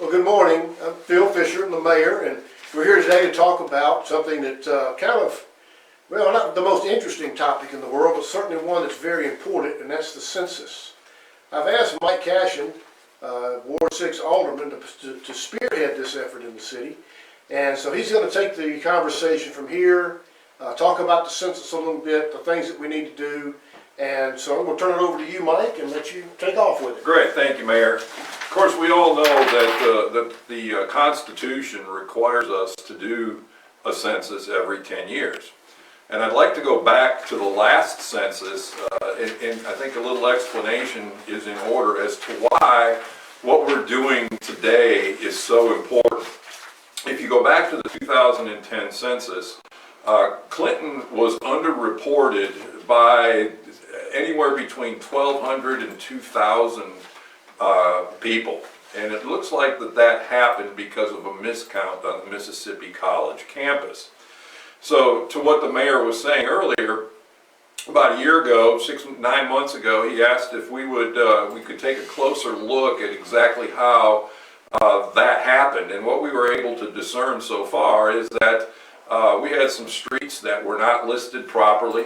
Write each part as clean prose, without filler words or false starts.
Well, good morning. I'm Phil Fisher, I'm the mayor, and we're here today to talk about something that well, not the most interesting topic in the world, but certainly one that's very important, and that's the census. I've asked Mike Cashion, Ward 6 Alderman, to spearhead this effort in the city, and so he's going to take the conversation from here, talk about the census a little bit, the things that we need to do, and so I'm going to turn it over to you, Mike, and let you take off with it. Great, thank you, Mayor. Of course, we all know that the Constitution requires us to do a census every 10 years. And I'd like to go back to the last census, and I think a little explanation is in order as to why what we're doing today is so important. If you go back to the 2010 census, Clinton was underreported by anywhere between 1,200 and 2,000 people. And it looks like that happened because of a miscount on the Mississippi College campus. So to what the mayor was saying earlier, about a year ago, 9 months ago, he asked if we could take a closer look at exactly how that happened. And what we were able to discern so far is that we had some streets that were not listed properly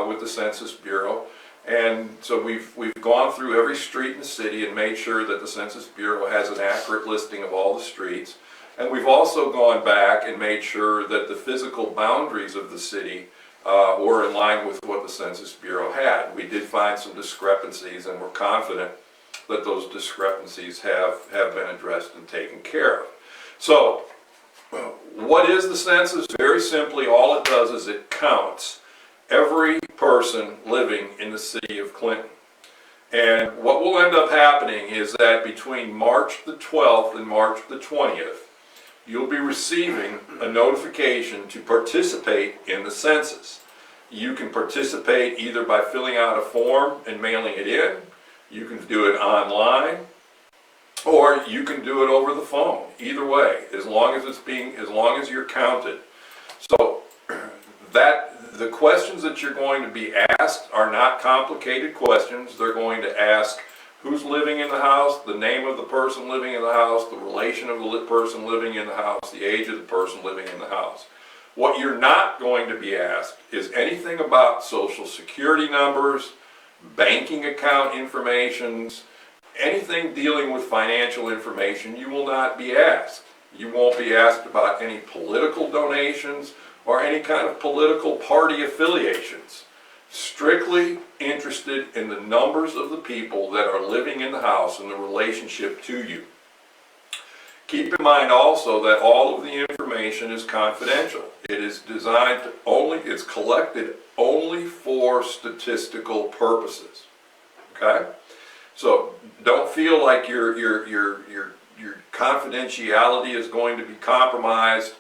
with the Census Bureau. And so we've gone through every street in the city and made sure that the Census Bureau has an accurate listing of all the streets. And we've also gone back and made sure that the physical boundaries of the city were in line with what the Census Bureau had. We did find some discrepancies, and we're confident that those discrepancies have been addressed and taken care of. So, what is the census? Very simply, all it does is it counts every person living in the city of Clinton. And what will end up happening is that between March the 12th and March the 20th, you'll be receiving a notification to participate in the census. You can participate either by filling out a form and mailing it in, you can do it online, or you can do it over the phone. Either way, as long as you're counted. So the questions that you're going to be asked are not complicated questions. They're going to ask who's living in the house, the name of the person living in the house, the relation of the person living in the house, the age of the person living in the house. What you're not going to be asked is anything about social security numbers, banking account information, anything dealing with financial information. You will not be asked. You won't be asked about any political donations or any kind of political party affiliations. Strictly interested in the numbers of the people that are living in the house and the relationship to you. Keep in mind also that all of the information is confidential. It is designed to it's collected only for statistical purposes. Okay? So don't feel like your confidentiality is going to be compromised.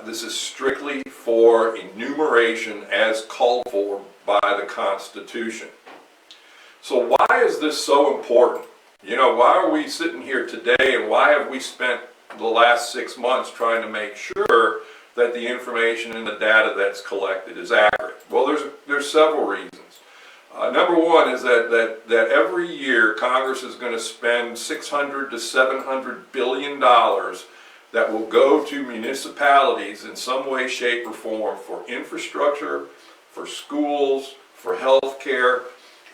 This is strictly for enumeration as called for by the Constitution. So why is this so important? You know, why are we sitting here today, and why have we spent the last 6 months trying to make sure that the information and the data that's collected is accurate? Well, there's several reasons. Number one is that every year Congress is going to spend $600 to $700 billion that will go to municipalities in some way, shape, or form for infrastructure, for schools, for health care,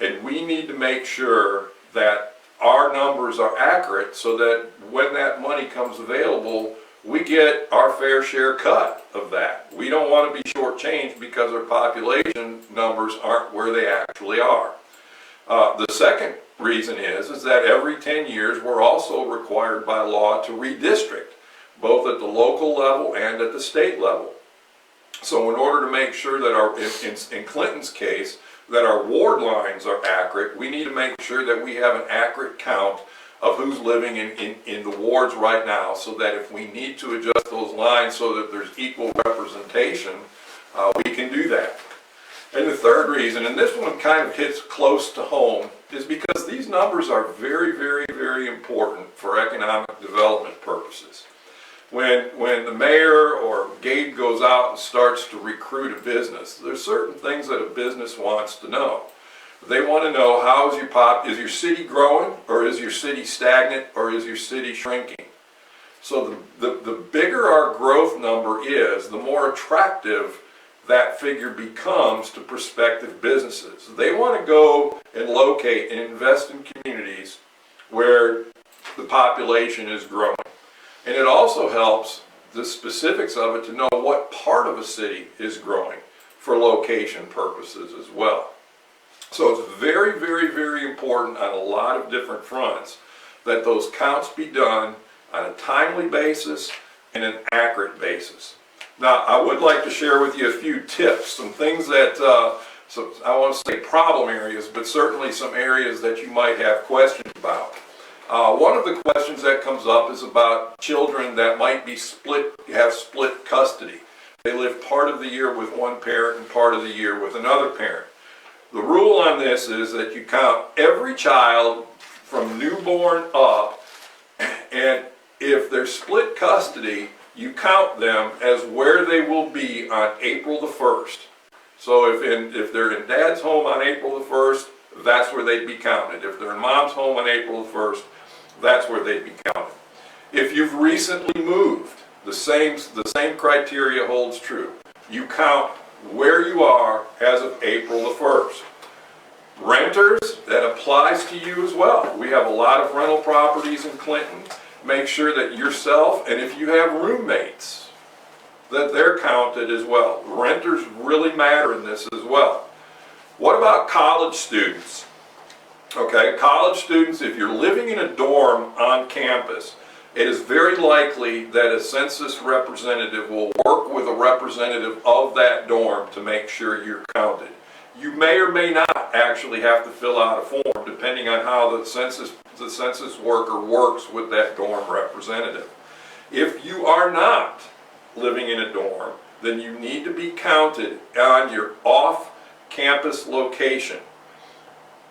and we need to make sure that our numbers are accurate so that when that money comes available, we get our fair share cut of that. We don't want to be shortchanged because our population numbers aren't where they actually are. The second reason is that every 10 years we're also required by law to redistrict, both at the local level and at the state level. So in order to make sure that in Clinton's case, that our ward lines are accurate, we need to make sure that we have an accurate count of who's living in the wards right now, so that if we need to adjust those lines so that there's equal representation, we can do that. And the third reason, and this one kind of hits close to home, is because these numbers are very, very, very important for economic development purposes. When the mayor or Gabe goes out and starts to recruit a business, there's certain things that a business wants to know. They want to know, is your city growing, or is your city stagnant, or is your city shrinking? So the bigger our growth number is, the more attractive that figure becomes to prospective businesses. They want to go and locate and invest in communities where the population is growing. And it also helps the specifics of it to know what part of a city is growing for location purposes as well. So it's very, very, very important on a lot of different fronts that those counts be done on a timely basis and an accurate basis. Now, I would like to share with you a few tips, some things that, so I want to say problem areas, but certainly some areas that you might have questions about. One of the questions that comes up is about children that might be have split custody. They live part of the year with one parent and part of the year with another parent. The rule on this is that you count every child from newborn up, and if they're split custody, you count them as where they will be on April the 1st. So if they're in dad's home on April the 1st, that's where they'd be counted. If they're in mom's home on April the 1st, that's where they'd be counted. If you've recently moved, the same criteria holds true. You count where you are as of April the 1st. Renters, that applies to you as well. We have a lot of rental properties in Clinton. Make sure that yourself, and if you have roommates, that they're counted as well. Renters really matter in this as well. What about college students? Okay, college students, if you're living in a dorm on campus, it is very likely that a census representative will work with a representative of that dorm to make sure you're counted. You may or may not actually have to fill out a form depending on how the census worker works with that dorm representative. If you are not living in a dorm, then you need to be counted on your off-campus location.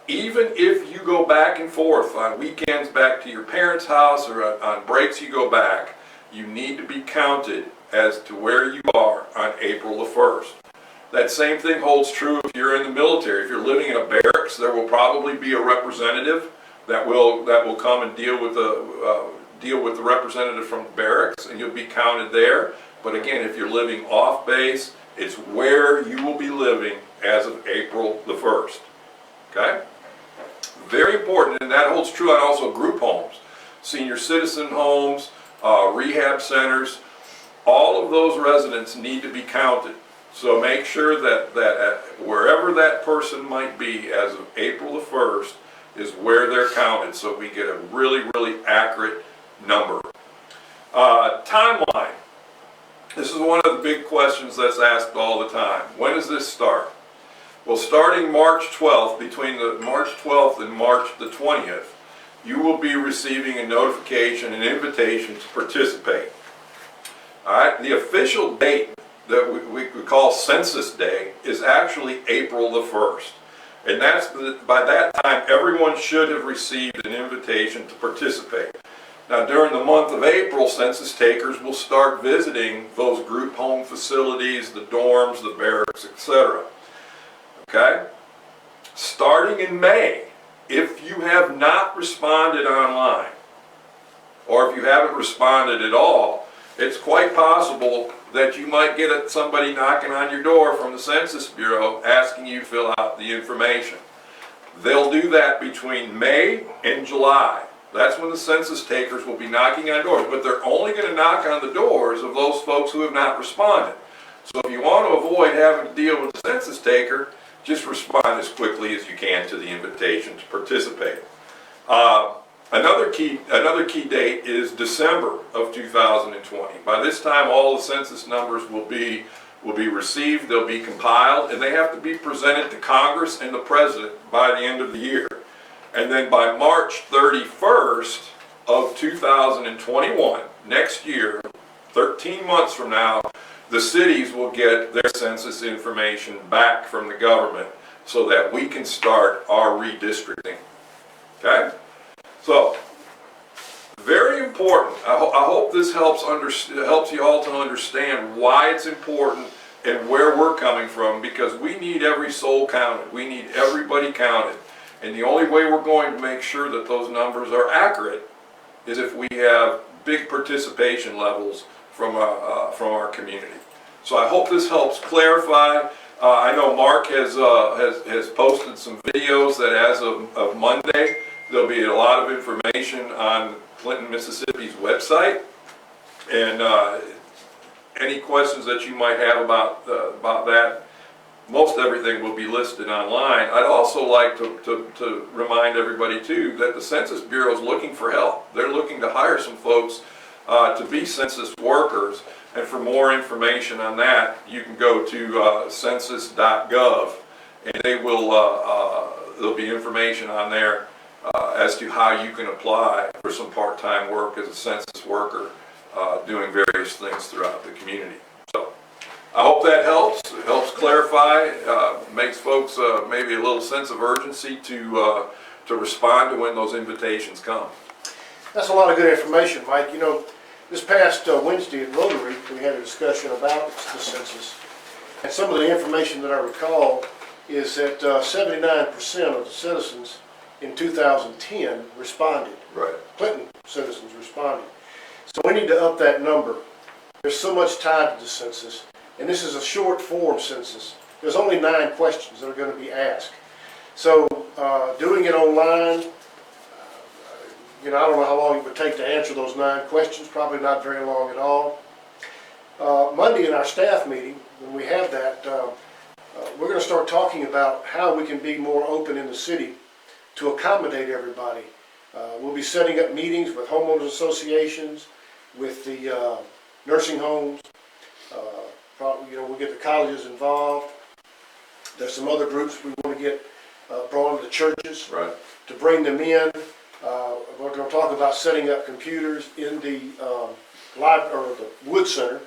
Even if you go back and forth on weekends back to your parents' house or on breaks you go back, you need to be counted as to where you are on April the 1st. That same thing holds true if you're in the military. If you're living in a barracks, there will probably be a representative that will come and deal with the representative from the barracks, and you'll be counted there. But again, if you're living off base, it's where you will be living as of April the 1st. Okay? Very important, and that holds true on also group homes, senior citizen homes, rehab centers. All of those residents need to be counted. So make sure that wherever that person might be as of April the 1st is where they're counted, so we get a really, really accurate number. Timeline. This is one of the big questions that's asked all the time. When does this start? Well, starting March 12th, between the March 12th and March the 20th, you will be receiving a notification, an invitation to participate. All right, the official date that we call Census Day is actually April the 1st. And by that time, everyone should have received an invitation to participate. Now, during the month of April, census takers will start visiting those group home facilities, the dorms, the barracks, etc. Okay? Starting in May, if you have not responded online, or if you haven't responded at all, it's quite possible that you might get somebody knocking on your door from the Census Bureau asking you to fill out the information. They'll do that between May and July. That's when the census takers will be knocking on doors, but they're only going to knock on the doors of those folks who have not responded. So if you want to avoid having to deal with the census taker, just respond as quickly as you can to the invitation to participate. Another key date is December of 2020. By this time, all the census numbers will be received, they'll be compiled, and they have to be presented to Congress and the President by the end of the year. And then by March 31st of 2021, next year, 13 months from now, the cities will get their census information back from the government so that we can start our redistricting. Okay? So, very important. I hope this helps you all to understand why it's important and where we're coming from, because we need every soul counted. We need everybody counted. And the only way we're going to make sure that those numbers are accurate is if we have big participation levels from our community. So I hope this helps clarify. I know Mark has posted some videos that as of Monday, there'll be a lot of information on Clinton, Mississippi's website. And any questions that you might have about that, most everything will be listed online. I'd also like to remind everybody too that the Census Bureau is looking for help. They're looking to hire some folks to be census workers. And for more information on that, you can go to census.gov, and there'll be information on there as to how you can apply for some part-time work as a census worker, doing various things throughout the community. So I hope that helps. It helps clarify, makes folks maybe a little sense of urgency to respond to when those invitations come. That's a lot of good information, Mike. You know, this past Wednesday at Rotary, we had a discussion about the census. And some of the information that I recall is that 79% of the citizens in 2010 responded. Right. Clinton citizens responded. So we need to up that number. There's so much tied to the census, and this is a short form census. There's only 9 questions that are going to be asked. So doing it online, you know, I don't know how long it would take to answer those 9 questions, probably not very long at all. Monday in our staff meeting, when we have that, we're going to start talking about how we can be more open in the city to accommodate everybody. We'll be setting up meetings with homeowners associations, with the nursing homes. Probably, you know, we'll get the colleges involved. There's some other groups we want to get brought into the churches, Right. to bring them in. We're going to talk about setting up computers in the library or the Wood Center,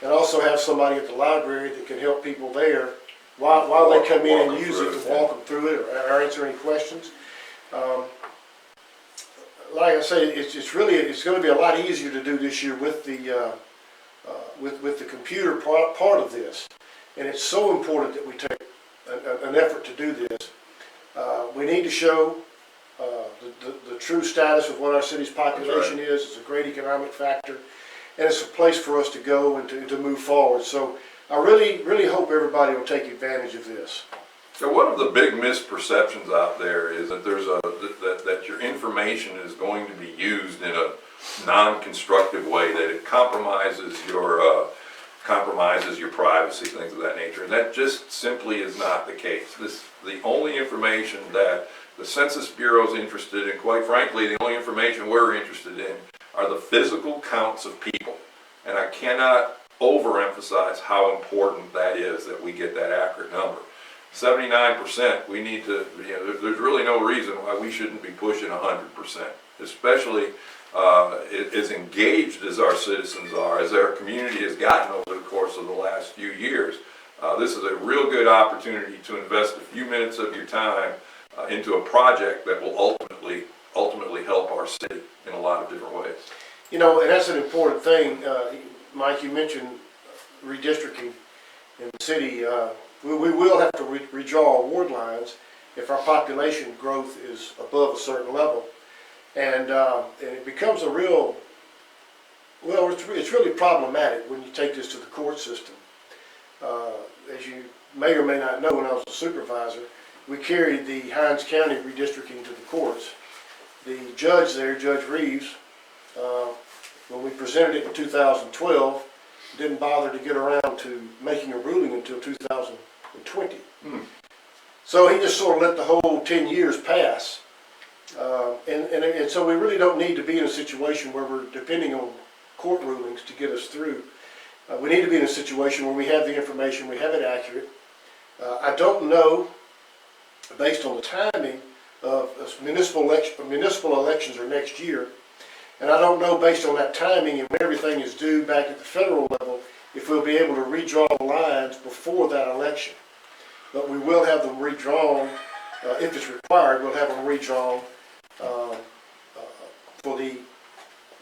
and also have somebody at the library that can help people there while they come in and use it, to walk them through it or answer any questions. Like I say, it's going to be a lot easier to do this year with the with the computer part of this, and it's so important that we take an effort to do this. We need to show the true status of what our city's population is. It's a great economic factor, and it's a place for us to go and to move forward. So I really hope everybody will take advantage of this. So one of the big misperceptions out there is that that your information is going to be used in a non-constructive way, that it compromises your privacy, things of that nature, and that just simply is not the case. The only information that the Census Bureau is interested in, quite frankly, the only information we're interested in, are the physical counts of people. And I cannot overemphasize how important that is, that we get that accurate number. 79%, we need to, you know, there's really no reason why we shouldn't be pushing 100%, especially as engaged as our citizens are, as our community has gotten over the course of the last few years. This is a real good opportunity to invest a few minutes of your time into a project that will ultimately help our city in a lot of different ways. You know, and that's an important thing. Mike, you mentioned redistricting in the city. We will have to redraw ward lines if our population growth is above a certain level. And it becomes a real, well, it's really problematic when you take this to the court system. As you may or may not know, when I was a supervisor, we carried the Hinds County redistricting to the courts. The judge there, Judge Reeves, when we presented it in 2012, didn't bother to get around to making a ruling until 2020. So he just sort of let the whole 10 years pass. And so we really don't need to be in a situation where we're depending on court rulings to get us through. We need to be in a situation where we have the information, we have it accurate. I don't know, based on the timing of municipal elections are next year, and I don't know, based on that timing and when everything is due back at the federal level, if we'll be able to redraw the lines before that election. But we will have them redrawn, if it's required, we'll have them redrawn for the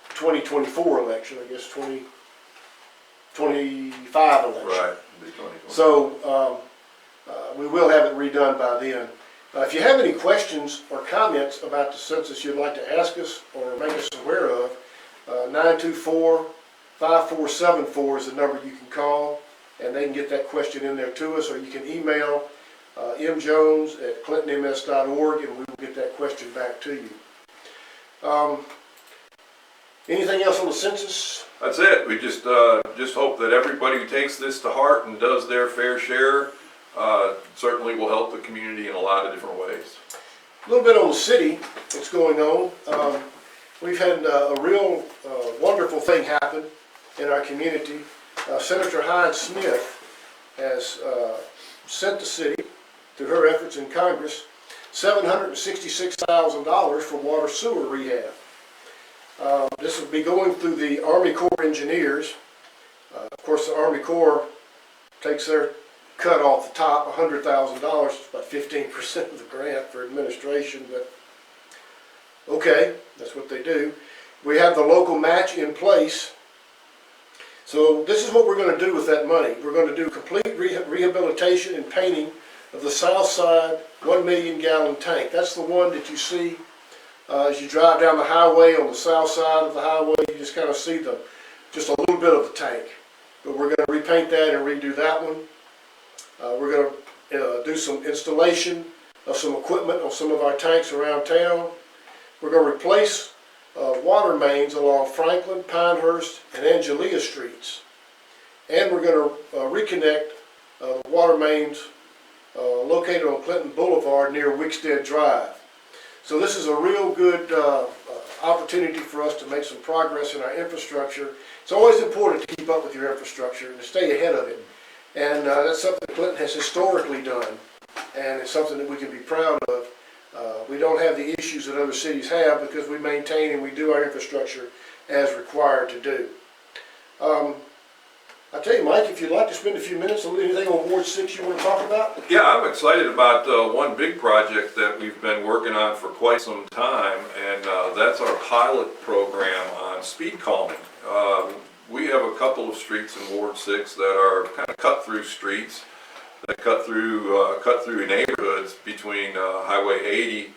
2024 election, I guess 2025 election. Right. So we will have it redone by then. If you have any questions or comments about the census you'd like to ask us or make us aware of, 924-5474 is the number you can call, and they can get that question in there to us, or you can email mjones@clintonms.org, and we will get that question back to you. Anything else on the census? That's it. We just hope that everybody who takes this to heart and does their fair share certainly will help the community in a lot of different ways. A little bit on the city that's going on. We've had a real wonderful thing happen in our community. Senator Hyde Smith has sent the city, through her efforts in Congress, $766,000 for water sewer rehab. This will be going through the Army Corps of Engineers. Of course, the Army Corps takes their cut off the top, $100,000. It's about 15% of the grant for administration, but okay, that's what they do. We have the local match in place. So this is what we're going to do with that money. We're going to do complete rehabilitation and painting of the south side 1 million gallon tank. That's the one that you see as you drive down the highway. On the south side of the highway, you just kind of see just a little bit of the tank. But we're going to repaint that and redo that one. We're going to do some installation of some equipment on some of our tanks around town. We're going to replace water mains along Franklin, Pinehurst, and Angelia streets. And we're going to reconnect the water mains located on Clinton Boulevard near Wickstead Drive. So this is a real good opportunity for us to make some progress in our infrastructure. It's always important to keep up with your infrastructure and to stay ahead of it. And that's something that Clinton has historically done, and it's something that we can be proud of. We don't have the issues that other cities have because we maintain and we do our infrastructure as required to do. I tell you, Mike, if you'd like to spend a few minutes on anything on Ward 6 you want to talk about? Yeah, I'm excited about one big project that we've been working on for quite some time, and that's our pilot program on speed calming. We have a couple of streets in Ward 6 that are kind of cut-through streets that cut through neighborhoods between Highway 80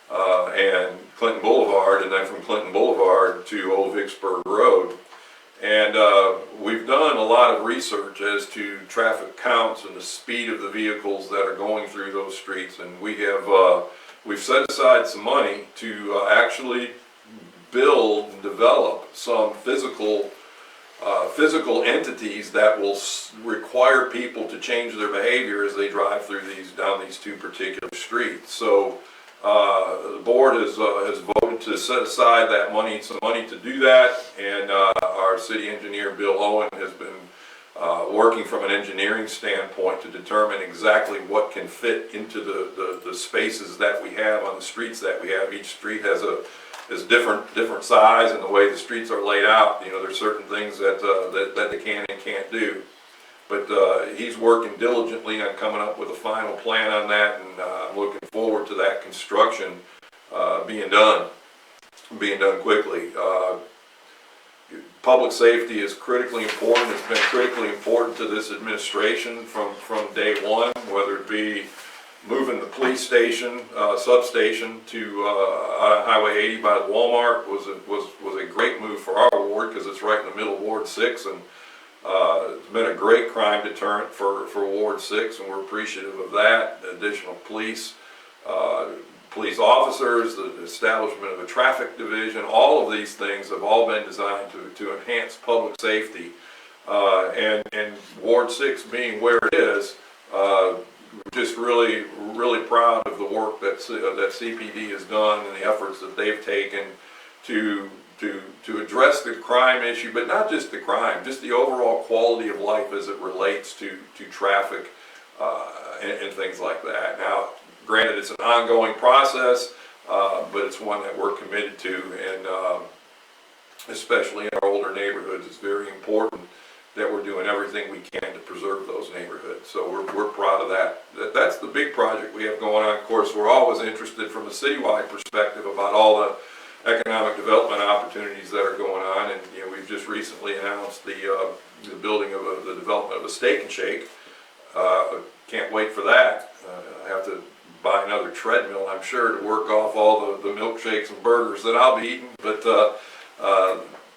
and Clinton Boulevard, and then from Clinton Boulevard to Old Vicksburg Road. And we've done a lot of research as to traffic counts and the speed of the vehicles that are going through those streets, and we've set aside some money to actually build and develop some physical entities that will require people to change their behavior as they drive through down these two particular streets. So the board has voted to set aside some money to do that, and our city engineer Bill Owen has been working from an engineering standpoint to determine exactly what can fit into the spaces that we have on the streets that we have. Each street has different size, and the way the streets are laid out, you know, there's certain things that they can and can't do. But he's working diligently on coming up with a final plan on that, and I'm looking forward to that construction being done quickly. Public safety is critically important. It's been critically important to this administration from day one, whether it be moving the police station, substation to Highway 80 by the Walmart was a great move for our ward because it's right in the middle of Ward 6, and it's been a great crime deterrent for Ward 6, and we're appreciative of that. Additional police officers, the establishment of a traffic division, all of these things have all been designed to enhance public safety. And Ward 6 being where it is, just really proud of the work that CPD has done and the efforts that they've taken to address the crime issue, but not just the crime, just the overall quality of life as it relates to traffic and things like that. Now, granted, it's an ongoing process, but it's one that we're committed to, and especially in our older neighborhoods, it's very important that we're doing everything we can to preserve those neighborhoods. So we're proud of that. That's the big project we have going on. Of course, we're always interested from a citywide perspective about all the economic development opportunities that are going on, and you know, we've just recently announced the building of the development of a Steak and Shake. Can't wait for that. I have to buy another treadmill, I'm sure, to work off all the milkshakes and burgers that I'll be eating, but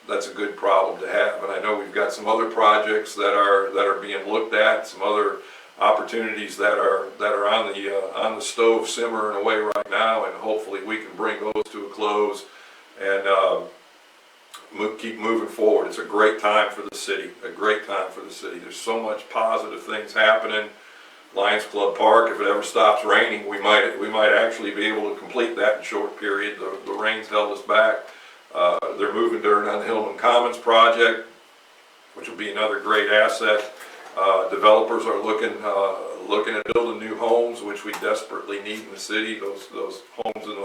that's a good problem to have. And I know we've got some other projects that are being looked at, some other opportunities that are on the stove simmering away right now, and hopefully we can bring those to a close and keep moving forward. It's a great time for the city, a great time for the city. There's so much positive things happening. Lions Club Park, if it ever stops raining, we might actually be able to complete that in a short period. The rains held us back. They're moving dirt on the Hillman Commons project, which will be another great asset. Developers are looking at building new homes, which we desperately need in the city. Those homes in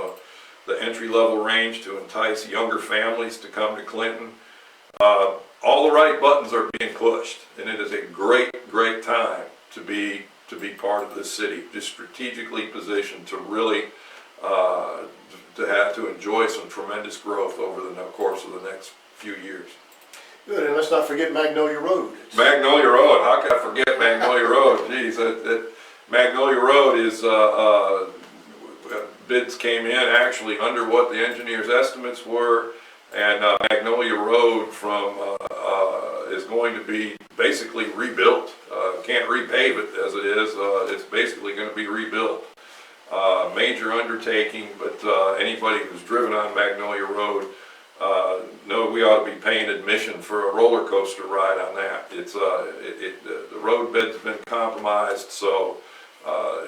the entry-level range to entice younger families to come to Clinton. All the right buttons are being pushed, and it is a great time to be part of this city, just strategically positioned to really to enjoy some tremendous growth over the course of the next few years. Good, and let's not forget Magnolia Road. Magnolia Road, how can I forget Magnolia Road? Geez, Magnolia Road is, bids came in actually under what the engineer's estimates were, and Magnolia Road is going to be basically rebuilt. Can't repave it as it is, it's basically going to be rebuilt. Major undertaking, but anybody who's driven on Magnolia Road know we ought to be paying admission for a roller coaster ride on that. It's the road bed's been compromised, so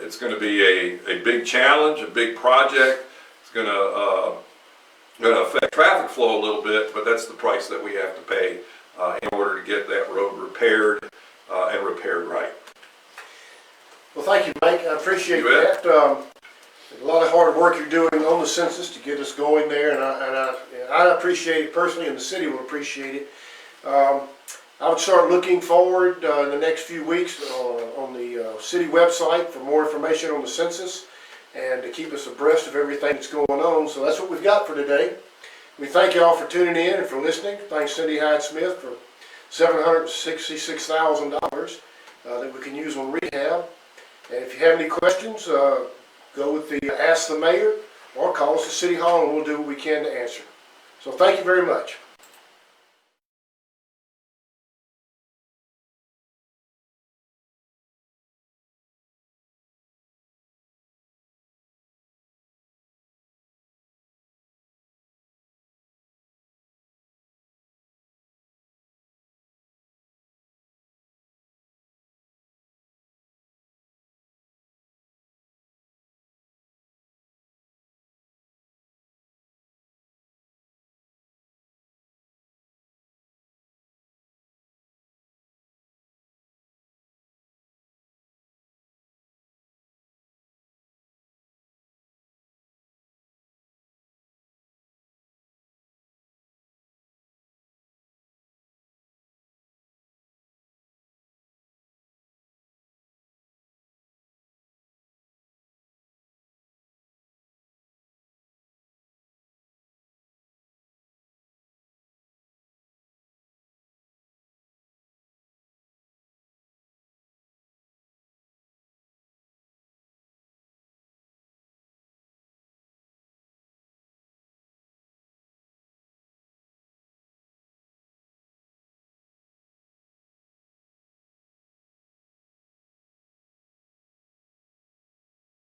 it's going to be a big challenge, a big project. It's going to affect traffic flow a little bit, but that's the price that we have to pay in order to get that road repaired and repaired right. Well, thank you, Mike. I appreciate that. A lot of hard work you're doing on the census to get us going there, and I appreciate it personally, and the city will appreciate it. I would start looking forward in the next few weeks on the city website for more information on the census and to keep us abreast of everything that's going on. So that's what we've got for today. We thank you all for tuning in and for listening. Thanks Cindy Hyde-Smith for $766,000 that we can use on rehab. And if you have any questions, go with the Ask the Mayor or call us at City Hall and we'll do what we can to answer. So thank you very much.